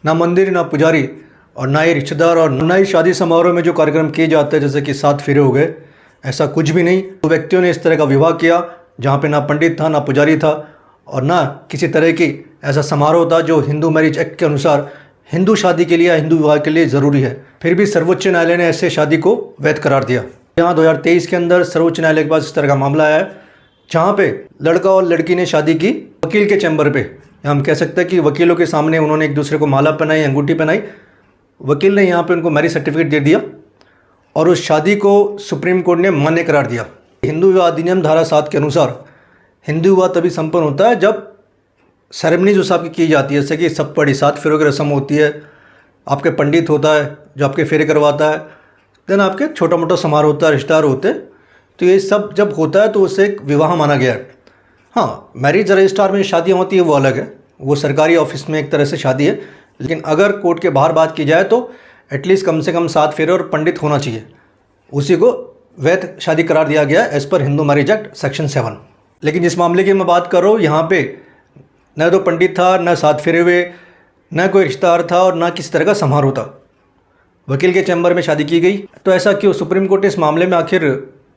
ना मंदिर ना पुजारी और ना ही रिश्तेदार और ना ही शादी समारोह में जो कार्यक्रम किए जाते हैं जैसे कि 7 फेरे हो गए, ऐसा कुछ भी नहीं। तो व्यक्तियों ने इस तरह का विवाह किया जहाँ पे ना पंडित था ना पुजारी था और ना किसी तरह की ऐसा समारोह था जो हिंदू मैरिज एक्ट के अनुसार हिंदू शादी के लिए या हिंदू विवाह के लिए ज़रूरी है। फिर भी सर्वोच्च न्यायालय ने ऐसे शादी को वैध करार दिया। यहाँ 2023 के अंदर सर्वोच्च न्यायालय के पास इस तरह का मामला आया है जहाँ पे लड़का और लड़की ने शादी की वकील के चैम्बर पे। हम कह सकते हैं कि वकीलों के सामने उन्होंने एक दूसरे को माला पहनाई, अंगूठी पहनाई। वकील ने यहाँ पे उनको मैरिज सर्टिफिकेट दे दिया और उस शादी को सुप्रीम कोर्ट ने मान्य करार दिया। हिंदू विवाह अधिनियम धारा 7 के अनुसार हिंदू विवाह तभी संपन्न होता है जब सेरेमनी जो साहब की जाती है, जैसे कि सप्तपदी 7 फेरों की रस्म होती है, आपके पंडित होता है जो आपके फेरे करवाता है, देन आपके छोटा मोटा समारोह होता है, रिश्तेदार होते हैं। तो ये सब जब होता है तो उसे एक विवाह माना गया है। हाँ, मैरिज रजिस्ट्रार में शादियाँ होती है वो अलग है, वो सरकारी ऑफिस में एक तरह से शादी है। लेकिन अगर कोर्ट के बाहर बात की जाए तो एटलीस्ट कम से कम 7 फेरे और पंडित होना चाहिए, उसी को वैध शादी करार दिया गया as per Hindu marriage act section 7। लेकिन जिस मामले की मैं बात कर रहा हूँ यहाँ पे न तो पंडित था, न 7 फेरे हुए, न कोई रिश्तेदार था और न किसी तरह का समारोह था। वकील के चैम्बर में शादी की गई। तो ऐसा क्यों? सुप्रीम कोर्ट ने इस मामले में आखिर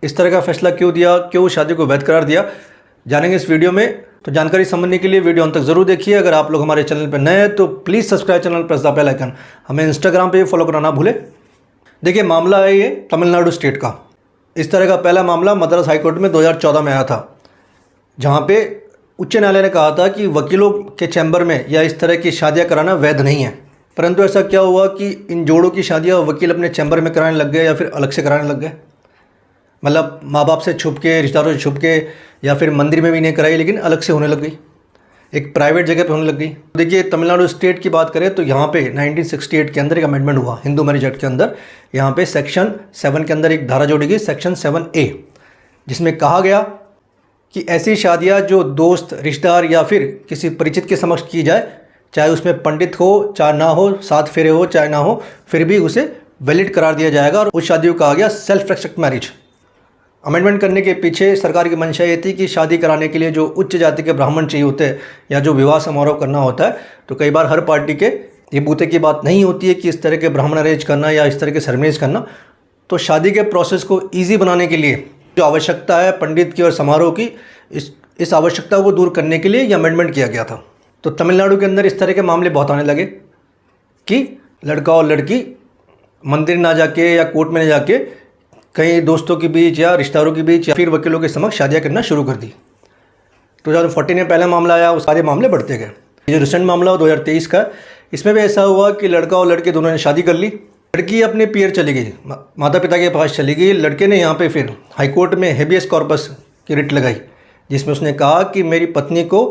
इस तरह का फैसला क्यों दिया, क्यों शादी को वैध करार दिया, जानेंगे इस वीडियो में। तो जानकारी समझने के लिए वीडियो अंत तक जरूर देखिए। अगर आप लोग हमारे चैनल पर नए हैं तो please subscribe channel, press the bell icon. हमें इंस्टाग्राम पे फॉलो करना ना भूले। देखिए, मामला है ये तमिलनाडु स्टेट का। इस तरह का पहला मामला मद्रास हाईकोर्ट में 2014 में आया था, जहाँ पे उच्च न्यायालय ने कहा था कि वकीलों के चैम्बर में या इस तरह की शादियाँ कराना वैध नहीं है। परंतु ऐसा क्या हुआ कि इन जोड़ों की शादियाँ वकील अपने चैम्बर में कराने लग गए या फिर अलग से कराने लग गए। मतलब माँ बाप से छुप के, रिश्तेदारों से छुप के, या फिर मंदिर में भी नहीं कराई लेकिन अलग से होने लग गई, एक प्राइवेट जगह पे होने लग गई। देखिए, तमिलनाडु स्टेट की बात करें तो यहाँ पे 1968 के अंदर एक अमेंडमेंट हुआ हिंदू मैरिज एक्ट के अंदर। यहाँ पे सेक्शन 7 के अंदर एक धारा जोड़ी गई, सेक्शन 7A, जिसमें कहा गया कि ऐसी शादियाँ जो दोस्त, रिश्तेदार या फिर किसी परिचित के समक्ष की जाए, चाहे उसमें पंडित हो चाहे ना हो, 7 फेरे हो चाहे ना हो, फिर भी उसे वैलिड करार दिया जाएगा। और उस शादी को कहा गया सेल्फ रेस्पेक्ट मैरिज। अमेंडमेंट करने के पीछे सरकार की मंशा ये थी कि शादी कराने के लिए जो उच्च जाति के ब्राह्मण चाहिए होते हैं या जो विवाह समारोह करना होता है, तो कई बार हर पार्टी के ये बूते की बात नहीं होती है कि इस तरह के ब्राह्मण अरेंज करना या इस तरह के सेरेमनीज करना। तो शादी के प्रोसेस को ईजी बनाने के लिए जो आवश्यकता है पंडित की और समारोह की, इस आवश्यकता को दूर करने के लिए यह अमेंडमेंट किया गया था। तो तमिलनाडु के अंदर इस तरह के मामले बहुत आने लगे कि लड़का और लड़की मंदिर ना जाके या कोर्ट में ना जाके कई दोस्तों के बीच या रिश्तेदारों के बीच या फिर वकीलों के समक्ष शादियाँ करना शुरू कर दी। 2014 में पहला मामला आया, उस सारे मामले बढ़ते गए। ये जो रिसेंट मामला हो 2023 का, इसमें भी ऐसा हुआ कि लड़का और लड़के दोनों ने शादी कर ली। लड़की अपने पियर चली गई, माता पिता के पास चली गई। लड़के ने यहाँ पे फिर हाईकोर्ट में हेबियस कॉर्पस की रिट लगाई, जिसमें उसने कहा कि मेरी पत्नी को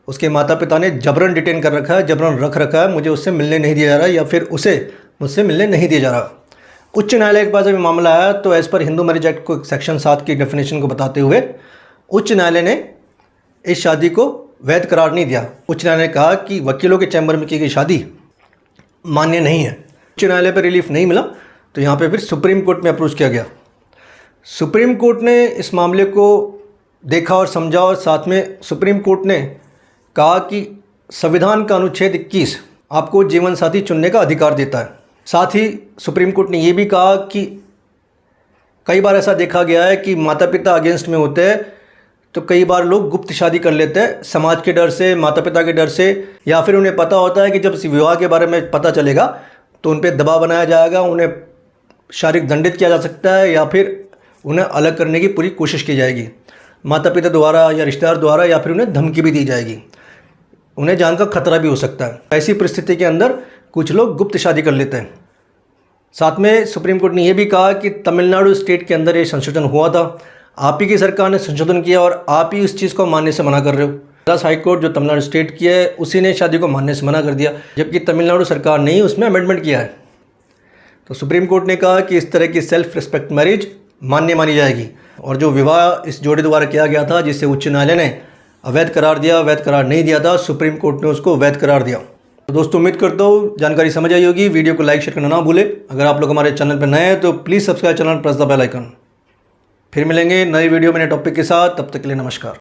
उसके माता पिता ने जबरन डिटेन कर रखा है, जबरन रख रखा है, मुझे उससे मिलने नहीं दिया जा रहा या फिर उसे मुझसे मिलने नहीं दिया जा रहा। उच्च न्यायालय के पास जब मामला आया तो as per Hindu marriage act को सेक्शन 7 की डेफिनेशन को बताते हुए उच्च न्यायालय ने इस शादी को वैध करार नहीं दिया। उच्च न्यायालय ने कहा कि वकीलों के चैम्बर में की गई शादी मान्य नहीं है। उच्च न्यायालय पर रिलीफ नहीं मिला तो यहाँ पे फिर सुप्रीम कोर्ट में अप्रोच किया गया। सुप्रीम कोर्ट ने इस मामले को देखा और समझा और साथ में सुप्रीम कोर्ट ने कहा कि संविधान का अनुच्छेद 21 आपको जीवन साथी चुनने का अधिकार देता है। साथ ही सुप्रीम कोर्ट ने यह भी कहा कि कई बार ऐसा देखा गया है कि माता पिता अगेंस्ट में होते हैं तो कई बार लोग गुप्त शादी कर लेते हैं, समाज के डर से, माता पिता के डर से, या फिर उन्हें पता होता है कि जब विवाह के बारे में पता चलेगा तो उन पर दबाव बनाया जाएगा, उन्हें शारीरिक दंडित किया जा सकता है या फिर उन्हें अलग करने की पूरी कोशिश की जाएगी माता पिता द्वारा या रिश्तेदार द्वारा, या फिर उन्हें धमकी भी दी जाएगी, उन्हें जान का खतरा भी हो सकता है। ऐसी परिस्थिति के अंदर कुछ लोग गुप्त शादी कर लेते हैं। साथ में सुप्रीम कोर्ट ने यह भी कहा कि तमिलनाडु स्टेट के अंदर ये संशोधन हुआ था, आप ही की सरकार ने संशोधन किया और आप ही उस चीज़ को मानने से मना कर रहे हो। मद्रास हाईकोर्ट जो तमिलनाडु स्टेट की है उसी ने शादी को मानने से मना कर दिया, जबकि तमिलनाडु सरकार ने ही उसमें अमेंडमेंट किया है। तो सुप्रीम कोर्ट ने कहा कि इस तरह की सेल्फ रिस्पेक्ट मैरिज मान्य मानी जाएगी और जो विवाह इस जोड़े द्वारा किया गया था जिसे उच्च न्यायालय ने अवैध करार दिया, वैध करार नहीं दिया था, सुप्रीम कोर्ट ने उसको वैध करार दिया। तो दोस्तों, उम्मीद करता हूँ जानकारी समझ आई होगी। वीडियो को लाइक शेयर करना ना भूले। अगर आप लोग हमारे चैनल पर नए हैं तो please subscribe channel, press the bell icon. फिर मिलेंगे नई वीडियो में नए टॉपिक के साथ, तब तक के लिए नमस्कार।